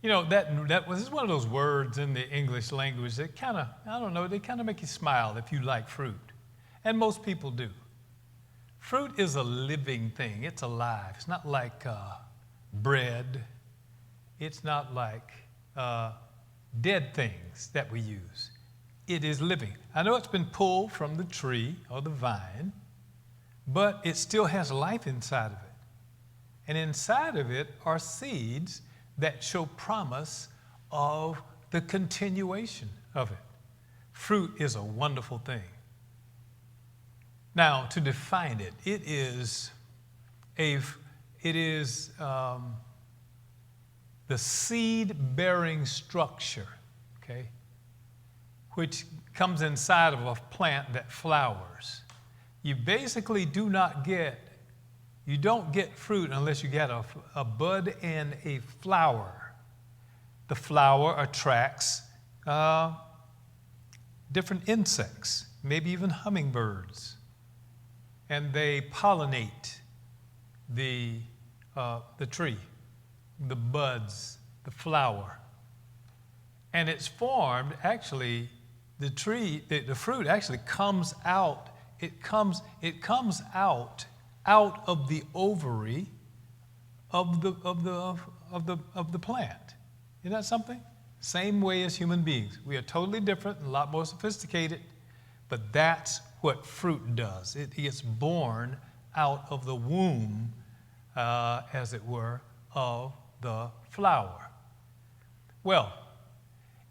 This is one of those words in the English language that kind of, I don't know, they kind of make you smile if you like fruit. And most people do. Fruit is a living thing. It's alive. It's not like bread. It's not like dead things that we use. It is living. I know it's been pulled from the tree or the vine, but it still has life inside of it. And inside of it are seeds that show promise of the continuation of it. Fruit is a wonderful thing. Now, to define it, it is the seed-bearing structure, okay, which comes inside of a plant that flowers. You basically you don't get fruit unless you get a bud and a flower. The flower attracts different insects, maybe even hummingbirds, and they pollinate the tree, the buds, the flower. And it's formed, actually, the fruit actually comes out. It comes out of the ovary of the plant. Isn't that something? Same way as human beings. We are totally different and a lot more sophisticated, but that's what fruit does. It gets born out of the womb, as it were, of the flower. Well,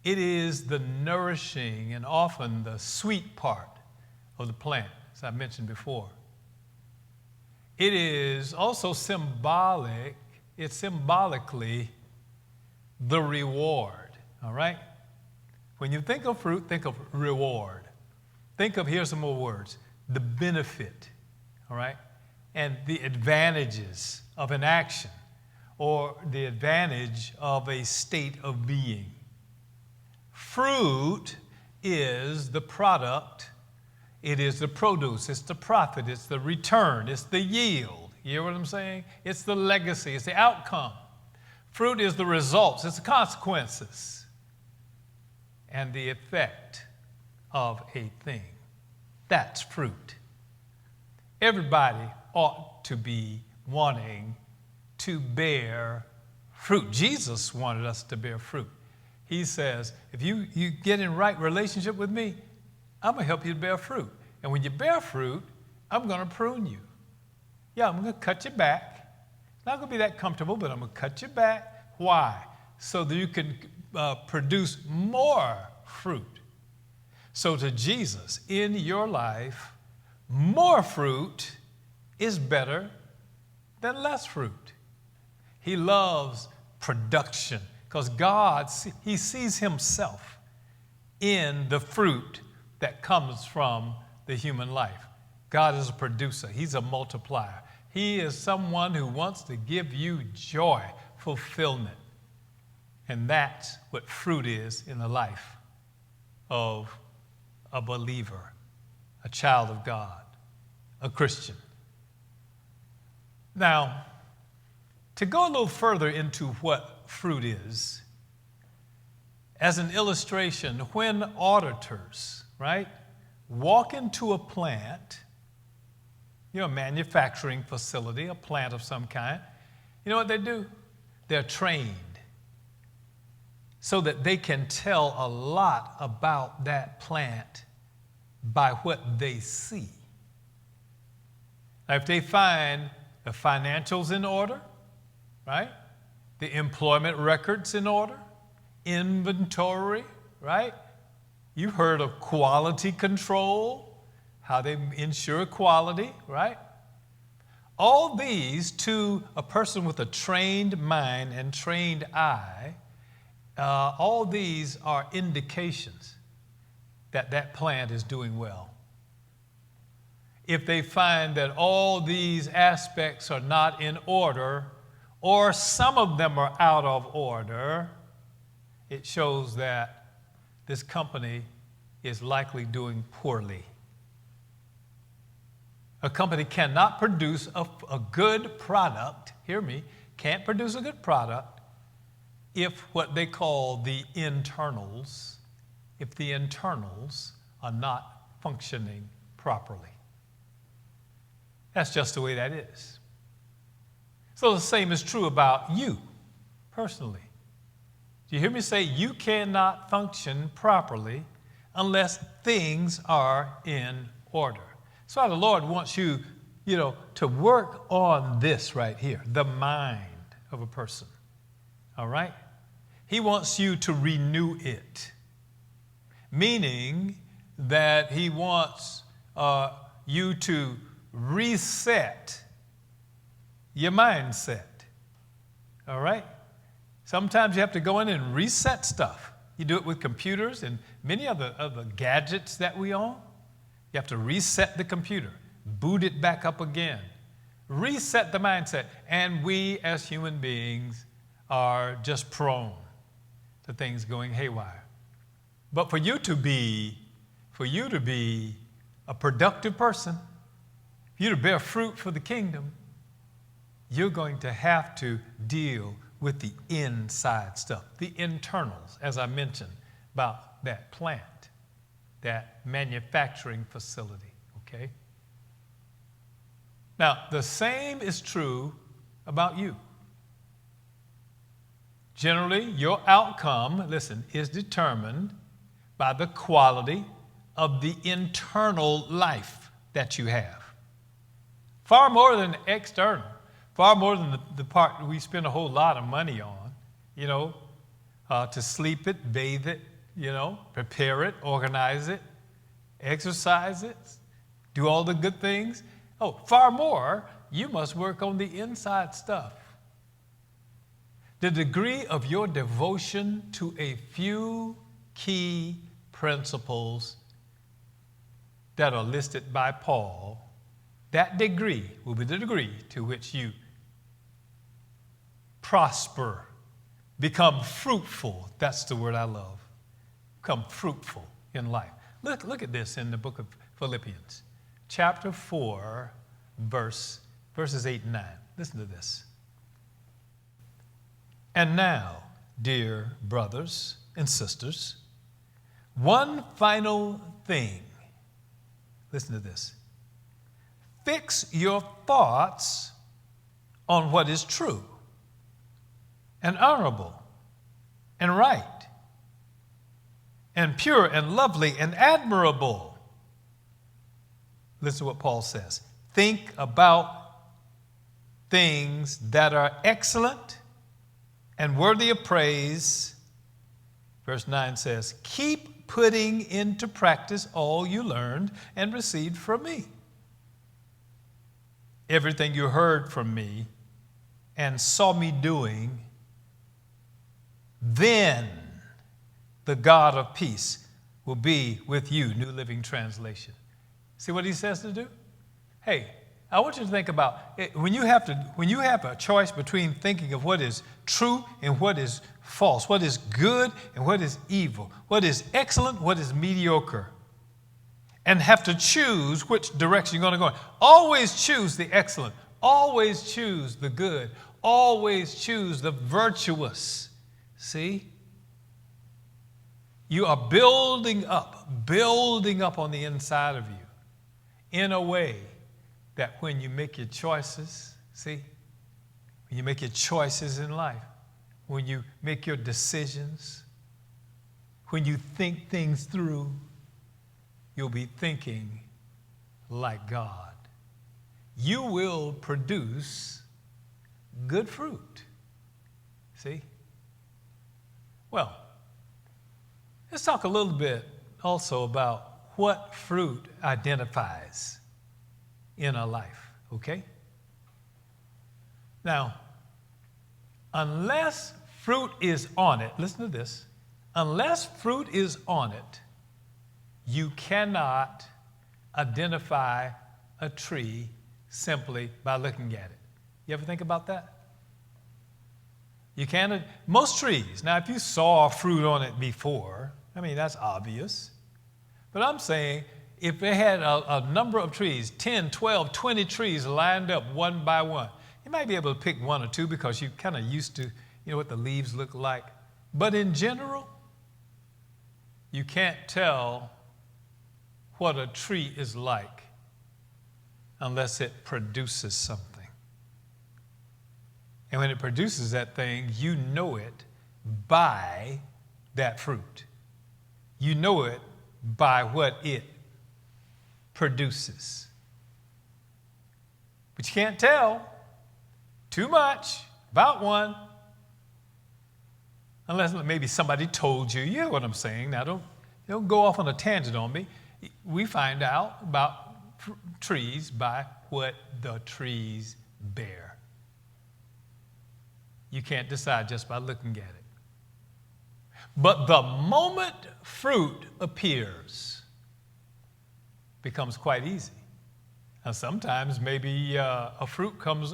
it is the nourishing and often the sweet part of the plant, as I mentioned before. It is also symbolic. It's symbolically the reward, all right? When you think of fruit, think of reward. Think of, here's some more words, the benefit, all right? And the advantages of an action or the advantage of a state of being. Fruit is the product. It is the produce, it's the profit, it's the return, it's the yield. You hear what I'm saying? It's the legacy, it's the outcome. Fruit is the results, it's the consequences and the effect of a thing. That's fruit. Everybody ought to be wanting to bear fruit. Jesus wanted us to bear fruit. He says, if you get in right relationship with me, I'm going to help you to bear fruit. And when you bear fruit, I'm going to prune you. Yeah, I'm going to cut you back. It's not going to be that comfortable, but I'm going to cut you back. Why? So that you can produce more fruit. So to Jesus, in your life, more fruit is better than less fruit. He loves production because God, he sees himself in the fruit that comes from the human life. God is a producer. He's a multiplier. He is someone who wants to give you joy, fulfillment. And that's what fruit is in the life of a believer, a child of God, a Christian. Now, to go a little further into what fruit is, as an illustration, when auditors, right, walk into a plant, a manufacturing facility, a plant of some kind, you know what they do? They're trained so that they can tell a lot about that plant by what they see. Now, if they find the financials in order, right? The employment records in order, inventory, right? You've heard of quality control, how they ensure quality, right? All these, to a person with a trained mind and trained eye, all these are indications that that plant is doing well. If they find that all these aspects are not in order, or some of them are out of order, it shows that this company is likely doing poorly. A company cannot produce a good product, hear me, can't produce a good product if what they call if the internals are not functioning properly. That's just the way that is. So the same is true about you personally. Do you hear me say you cannot function properly unless things are in order? That's why the Lord wants you, to work on this right here, the mind of a person. All right? He wants you to renew it, meaning that he wants you to reset your mindset. All right? Sometimes you have to go in and reset stuff. You do it with computers and many other gadgets that we own. You have to reset the computer, boot it back up again, reset the mindset. And we as human beings are just prone to things going haywire. But for you to be a productive person, for you to bear fruit for the kingdom, you're going to have to deal with the inside stuff, the internals, as I mentioned, about that plant, that manufacturing facility, okay? Now, the same is true about you. Generally, your outcome, listen, is determined by the quality of the internal life that you have. Far more than external. Far more than the part we spend a whole lot of money on, to sleep it, bathe it, prepare it, organize it, exercise it, do all the good things. Oh, far more, you must work on the inside stuff. The degree of your devotion to a few key principles that are listed by Paul, that degree will be the degree to which you prosper, become fruitful. That's the word I love. Become fruitful in life. Look at this in the book of Philippians, chapter 4, verses 8 and 9. Listen to this. And now, dear brothers and sisters, one final thing. Listen to this. Fix your thoughts on what is true and honorable and right and pure and lovely and admirable. Listen to what Paul says. Think about things that are excellent and worthy of praise. Verse 9 says, keep putting into practice all you learned and received from me. Everything you heard from me and saw me doing, then the God of peace will be with you. New Living Translation. See what he says to do? Hey, I want you to think about it. When you have a choice between thinking of what is true and what is false, what is good and what is evil, what is excellent, what is mediocre, and have to choose which direction you're going to go in. Always choose the excellent. Always choose the good. Always choose the virtuous. See? You are building up on the inside of you in a way that when you make your choices, when you make your choices in life, when you make your decisions, when you think things through, you'll be thinking like God. You will produce good fruit. See? Well, let's talk a little bit also about what fruit identifies in our life, okay? Now, unless fruit is on it, listen to this, unless fruit is on it, you cannot identify a tree simply by looking at it. You ever think about that? You can't, most trees, now if you saw fruit on it before, that's obvious. But I'm saying if they had a number of trees, 10, 12, 20 trees lined up one by one, you might be able to pick one or two because you're kind of used to, You know what the leaves look like. But in general, you can't tell what a tree is like unless it produces something. And when it produces that thing, you know it by that fruit. You know it by what it produces. But you can't tell too much about one unless maybe somebody told you. You know what I'm saying. Now, don't go off on a tangent on me. We find out about trees by what the trees bear. You can't decide just by looking at it. But the moment fruit appears, becomes quite easy. Now, sometimes maybe a fruit comes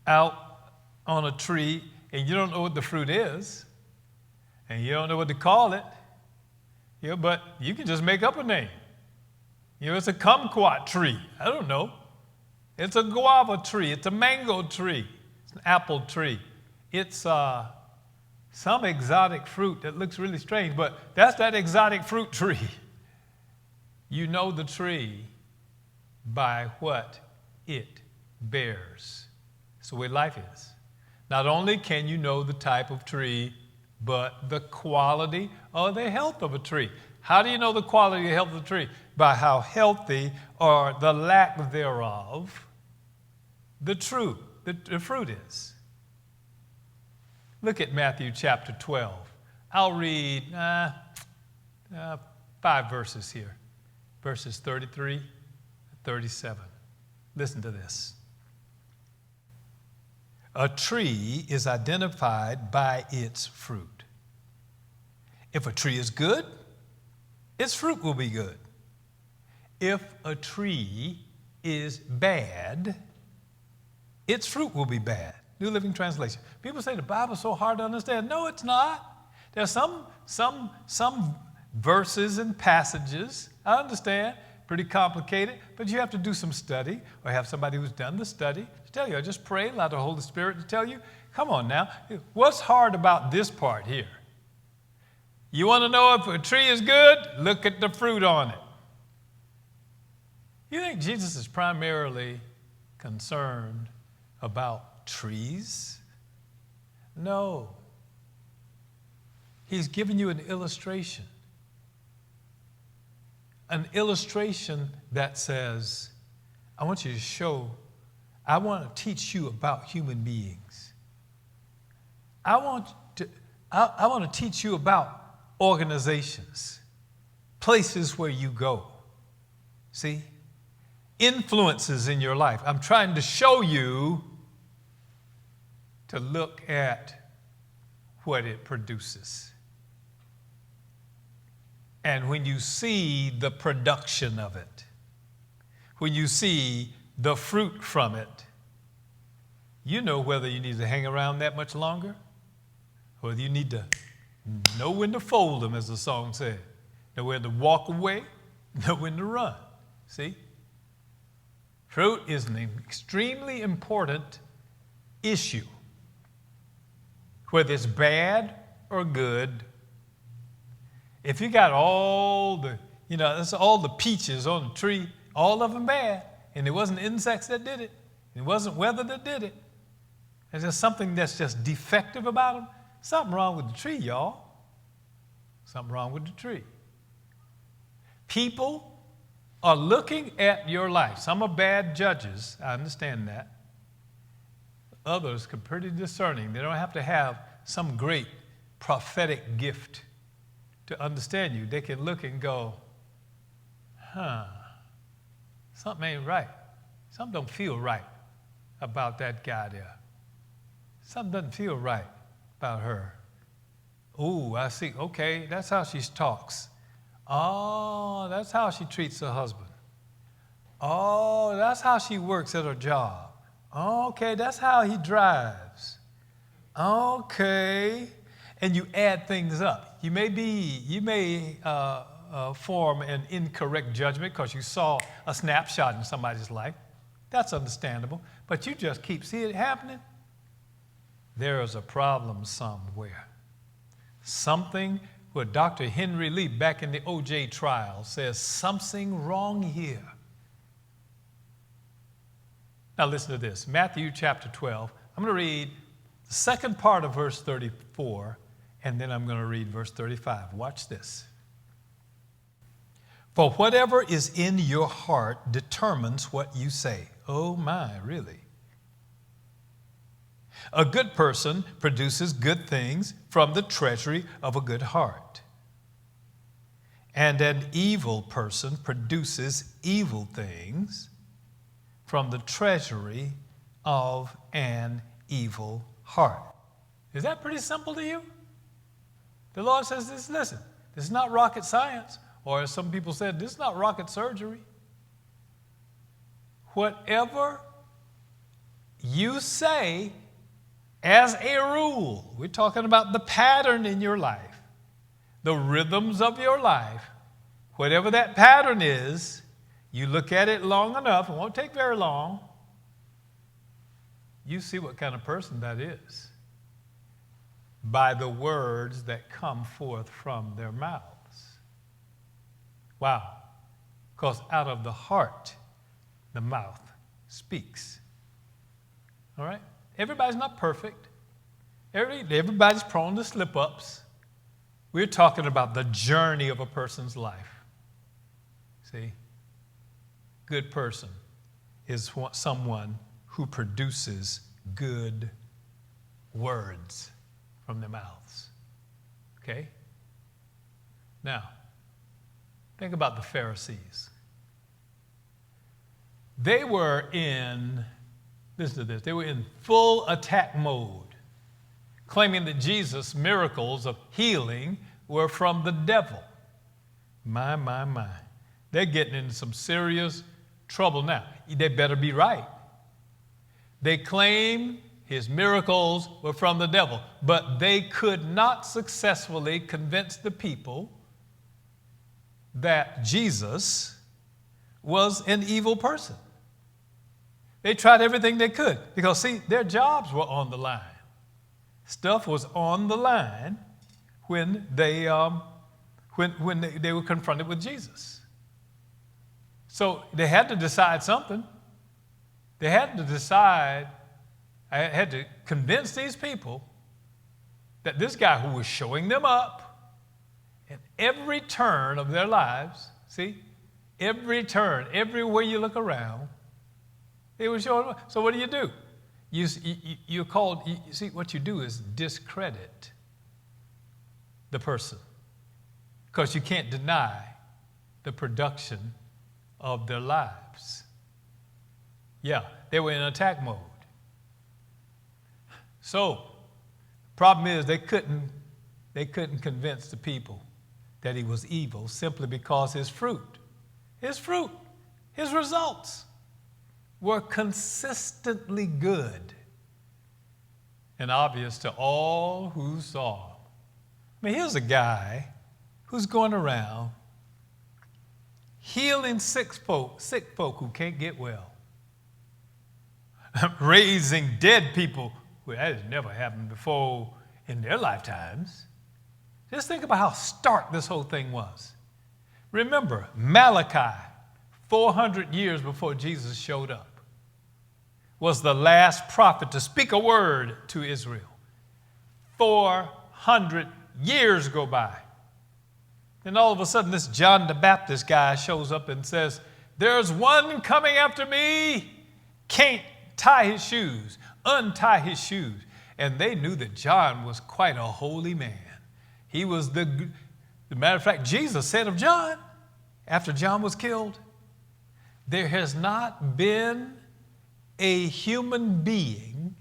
out on a tree and you don't know what the fruit is and you don't know what to call it, but you can just make up a name. It's a kumquat tree. I don't know. It's a guava tree. It's a mango tree. It's an apple tree. It's some exotic fruit that looks really strange, but that's that exotic fruit tree. You know the tree by what it bears. That's the way life is. Not only can you know the type of tree, but the quality or the health of a tree. How do you know the quality or health of the tree? By how healthy or the lack thereof the fruit is. Look at Matthew chapter 12. I'll read 5 verses here, verses 33 and 37. Listen to this. A tree is identified by its fruit. If a tree is good, its fruit will be good. If a tree is bad, its fruit will be bad. New Living Translation. People say the Bible's so hard to understand. No, it's not. There's some verses and passages, I understand, pretty complicated, but you have to do some study or have somebody who's done the study to tell you. Or just pray, allow the Holy Spirit to tell you. Come on now. What's hard about this part here? You want to know if a tree is good? Look at the fruit on it. You think Jesus is primarily concerned about trees? No. He's giving you an illustration. An illustration that says, I want to teach you about human beings. I want to teach you about organizations, places where you go. See? Influences in your life. I'm trying to show you to look at what it produces. And when you see the production of it, when you see the fruit from it, you know whether you need to hang around that much longer or whether you need to know when to fold them, as the song said. Know when to walk away, know when to run. See? Fruit is an extremely important issue. Whether it's bad or good, if you got all the peaches on the tree, all of them bad, and it wasn't insects that did it, it wasn't weather that did it, there's just something that's just defective about them, something wrong with the tree, y'all. Something wrong with the tree. People are looking at your life. Some are bad judges, I understand that. Others are pretty discerning. They don't have to have some great prophetic gift to understand you. They can look and go, something ain't right. Something don't feel right about that guy there. Something doesn't feel right about her. Oh, I see. Okay, that's how she talks. Oh, that's how she treats her husband. Oh, that's how she works at her job. Okay, that's how he drives. Okay. And you add things up. You may form an incorrect judgment because you saw a snapshot in somebody's life. That's understandable. But you just keep seeing it happening. there is a problem somewhere. Something where Dr. Henry Lee, back in the O.J. trial, says something wrong here. Now listen to this. Matthew chapter 12. I'm going to read the second part of verse 34, and then I'm going to read verse 35. Watch this. For whatever is in your heart determines what you say. Oh my, really? A good person produces good things from the treasury of a good heart. And an evil person produces evil things from the treasury of an evil heart. Is that pretty simple to you? The Lord says this, listen, this is not rocket science, or as some people said, this is not rocket surgery. Whatever you say as a rule, we're talking about the pattern in your life, the rhythms of your life, whatever that pattern is, you look at it long enough, it won't take very long, you see what kind of person that is by the words that come forth from their mouths. Wow. Because out of the heart, the mouth speaks. All right? Everybody's not perfect. Everybody's prone to slip-ups. We're talking about the journey of a person's life. See? Good person is someone who produces good words from their mouths. Okay? Now, think about the Pharisees. They were in, listen to this, they were in full attack mode, claiming that Jesus' miracles of healing were from the devil. My. They're getting into some serious trouble now. They better be right. They claim his miracles were from the devil, but they could not successfully convince the people that Jesus was an evil person. They tried everything they could because, see, their jobs were on the line. Stuff was on the line when they were confronted with Jesus. So they had to decide something. They had to decide, I had to convince these people that this guy who was showing them up at every turn of their lives, see, every turn, everywhere you look around, they were showing up. So what do? You're called, you see, what you do is discredit the person because you can't deny the production of their lives. Yeah, they were in attack mode. So, problem is they couldn't convince the people that he was evil simply because his results were consistently good and obvious to all who saw him. I mean, here's a guy who's going around healing sick folk who can't get well, raising dead people. Well, that has never happened before in their lifetimes. Just think about how stark this whole thing was. Remember, Malachi, 400 years before Jesus showed up, was the last prophet to speak a word to Israel. 400 years go by. Then all of a sudden, this John the Baptist guy shows up and says, there's one coming after me, can't tie his shoes, untie his shoes. And they knew that John was quite a holy man. He was the matter of fact, Jesus said of John, after John was killed, there has not been a human being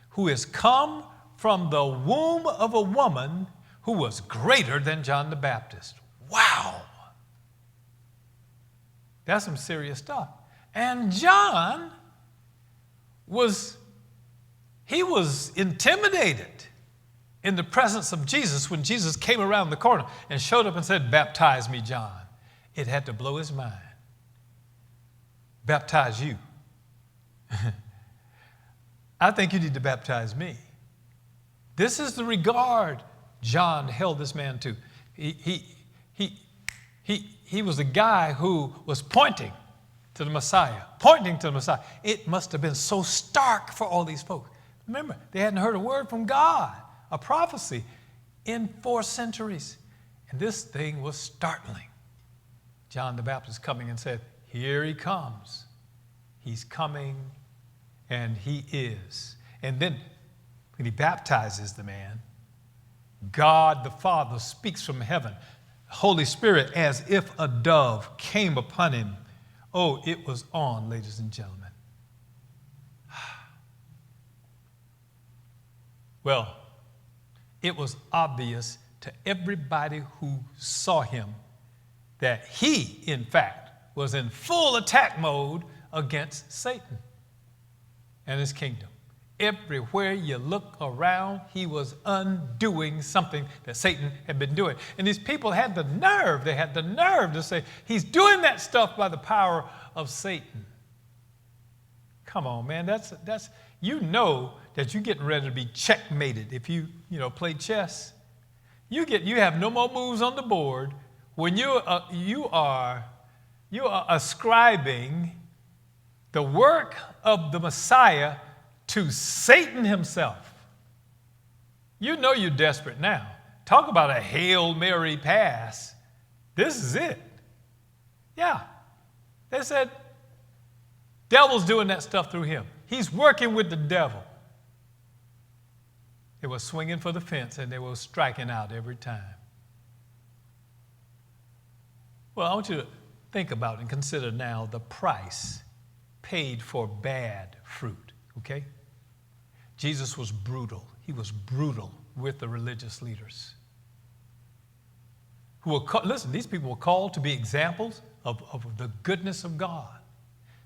who has come from the womb of a woman who was greater than John the Baptist. Wow. That's some serious stuff. And John was intimidated in the presence of Jesus when Jesus came around the corner and showed up and said, baptize me, John. It had to blow his mind. Baptize you. I think you need to baptize me. This is the regard John held this man to. He was the guy who was pointing to the Messiah, pointing to the Messiah. It must have been so stark for all these folks. Remember, they hadn't heard a word from God, a prophecy, in 4 centuries. And this thing was startling. John the Baptist coming and said, here he comes. He's coming, and he is. And then when he baptizes the man, God the Father speaks from heaven. Holy Spirit, as if a dove, came upon him. Oh, it was on, ladies and gentlemen. Well, it was obvious to everybody who saw him that he, in fact, was in full attack mode against Satan and his kingdom. Everywhere you look around, he was undoing something that Satan had been doing. And these people had the nerve, to say, he's doing that stuff by the power of Satan. Come on, man, that's you know that you're getting ready to be checkmated if you play chess. You have no more moves on the board when you are ascribing the work of the Messiah to Satan himself. You know you're desperate now. Talk about a Hail Mary pass. This is it. Yeah. They said, devil's doing that stuff through him. He's working with the devil. They were swinging for the fence and they were striking out every time. Well, I want you to think about and consider now the price paid for bad fruit, okay? Jesus was brutal. He was brutal with the religious leaders. Listen, these people were called to be examples of the goodness of God.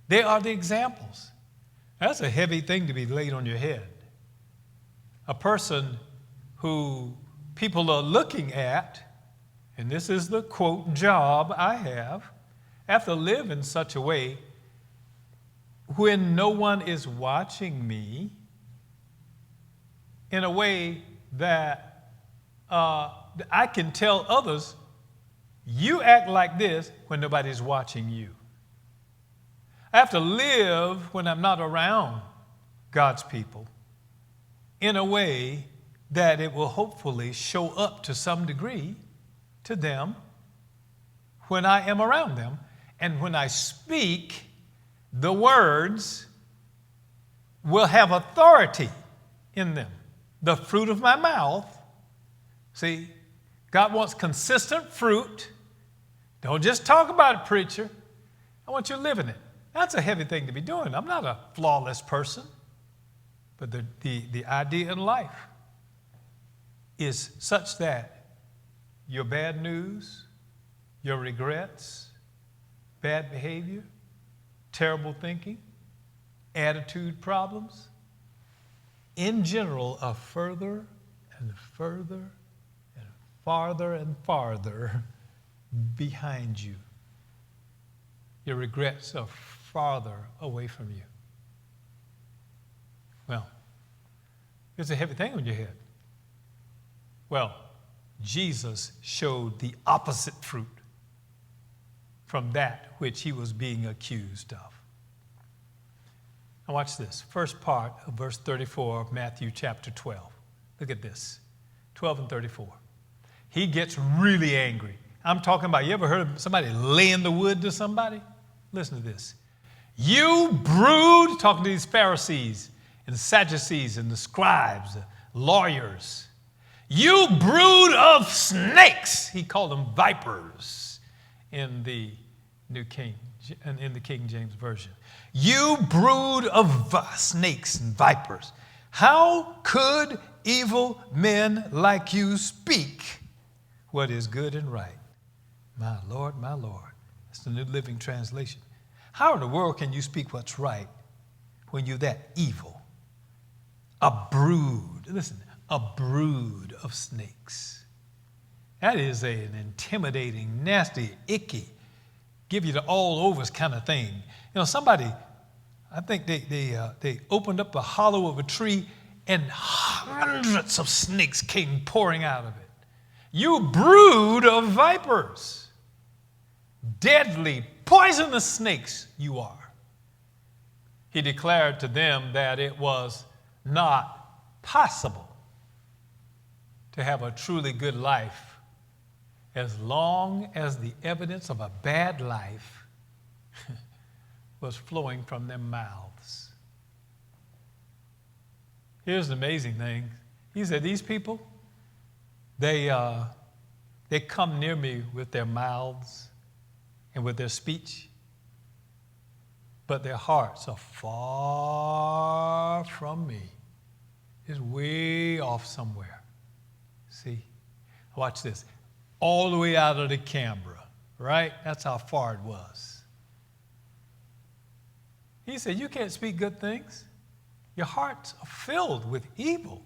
They are the examples. That's a heavy thing to be laid on your head. A person who people are looking at, and this is the quote job I have to live in such a way when no one is watching me, in a way that I can tell others, you act like this when nobody's watching you. I have to live when I'm not around God's people in a way that it will hopefully show up to some degree to them when I am around them. And when I speak, the words will have authority in them. The fruit of my mouth. See, God wants consistent fruit. Don't just talk about it, preacher. I want you to live in it. That's a heavy thing to be doing. I'm not a flawless person. But the idea in life is such that your bad news, your regrets, bad behavior, terrible thinking, attitude problems, in general, are further and further and farther and farther behind you. Your regrets are farther away from you. Well, it's a heavy thing on your head. Well, Jesus showed the opposite fruit from that which he was being accused of. Now watch this. First part of verse 34 of Matthew chapter 12. Look at this. 12 and 34. He gets really angry. I'm talking about, you ever heard of somebody laying the wood to somebody? Listen to this. You brood, talking to these Pharisees and the Sadducees and the scribes, the lawyers. You brood of snakes. He called them vipers in the King James Version. You brood of snakes and vipers. How could evil men like you speak what is good and right? My Lord, my Lord. That's the New Living Translation. How in the world can you speak what's right when you're that evil? A brood, listen, a brood of snakes. That is an intimidating, nasty, icky, give you the all-overs kind of thing. Somebody, I think they opened up the hollow of a tree and hundreds of snakes came pouring out of it. You brood of vipers, deadly, poisonous snakes you are. He declared to them that it was not possible to have a truly good life as long as the evidence of a bad life was flowing from their mouths. Here's the amazing thing. He said, these people, they come near me with their mouths and with their speech, but their hearts are far from me. It's way off somewhere. See? Watch this. All the way out of the Canberra, right? That's how far it was. He said, you can't speak good things. Your hearts are filled with evil.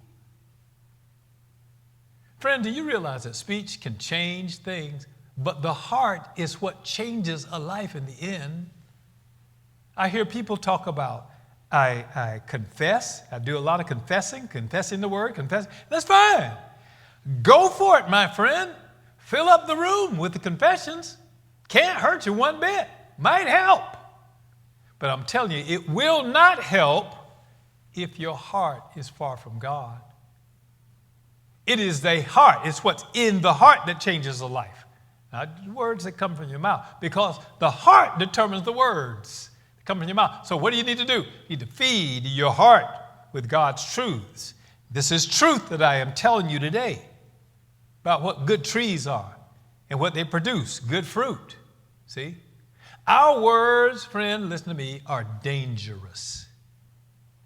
Friend, do you realize that speech can change things, but the heart is what changes a life in the end? I hear people talk about, I confess. I do a lot of confessing the word, confess. That's fine. Go for it, my friend. Fill up the room with the confessions. Can't hurt you one bit. Might help. But I'm telling you, it will not help if your heart is far from God. It is the heart. It's what's in the heart that changes a life. Not words that come from your mouth, because the heart determines the words that come from your mouth. So what do you need to do? You need to feed your heart with God's truths. This is truth that I am telling you today about what good trees are and what they produce, good fruit. See? Our words, friend, listen to me, are dangerous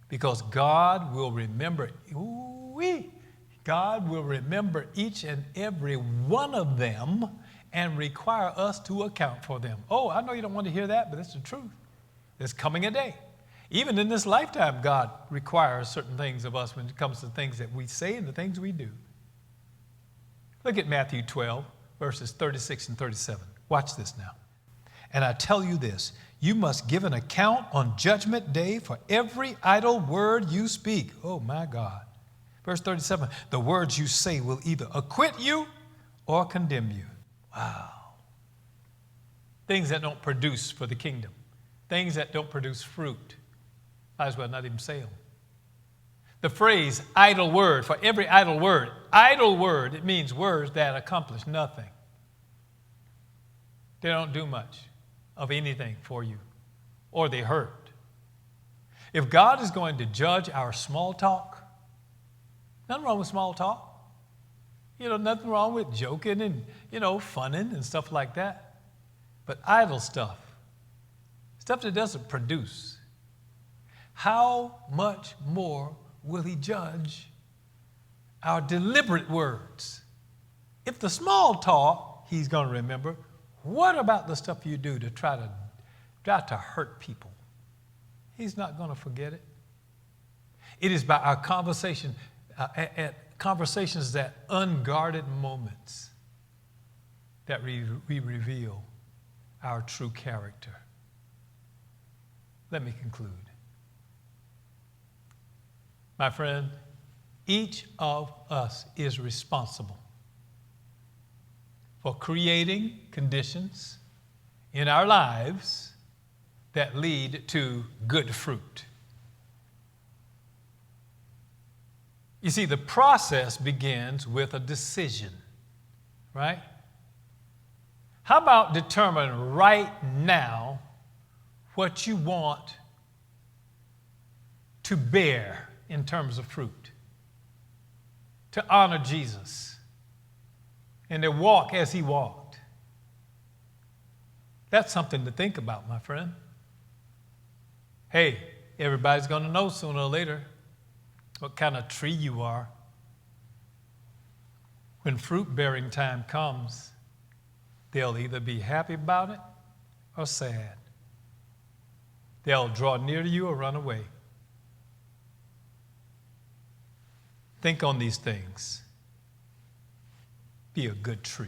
because God will remember, God will remember each and every one of them and require us to account for them. Oh, I know you don't want to hear that, but it's the truth. There's coming a day. Even in this lifetime, God requires certain things of us when it comes to things that we say and the things we do. Look at Matthew 12, verses 36 and 37. Watch this now. And I tell you this, you must give an account on Judgment Day for every idle word you speak. Oh, my God. Verse 37, the words you say will either acquit you or condemn you. Wow. Things that don't produce for the kingdom. Things that don't produce fruit. Might as well not even say them. The phrase idle word, for every idle word, it means words that accomplish nothing. They don't do much of anything for you, or they hurt. If God is going to judge our small talk, nothing wrong with small talk. Nothing wrong with joking and, funning and stuff like that. But idle stuff that doesn't produce, how much more will he judge our deliberate words? If the small talk he's going to remember, what about the stuff you do to try to hurt people? He's not going to forget it. It is by our conversation, at conversations, that unguarded moments, that we reveal our true character. Let me conclude. My friend, each of us is responsible for creating conditions in our lives that lead to good fruit. You see, the process begins with a decision, right? How about determine right now what you want to bear in terms of fruit, to honor Jesus, and to walk as he walked? That's something to think about, my friend. Hey, everybody's going to know sooner or later what kind of tree you are. When fruit-bearing time comes, they'll either be happy about it or sad. They'll draw near to you or run away. Think on these things. Be a good tree.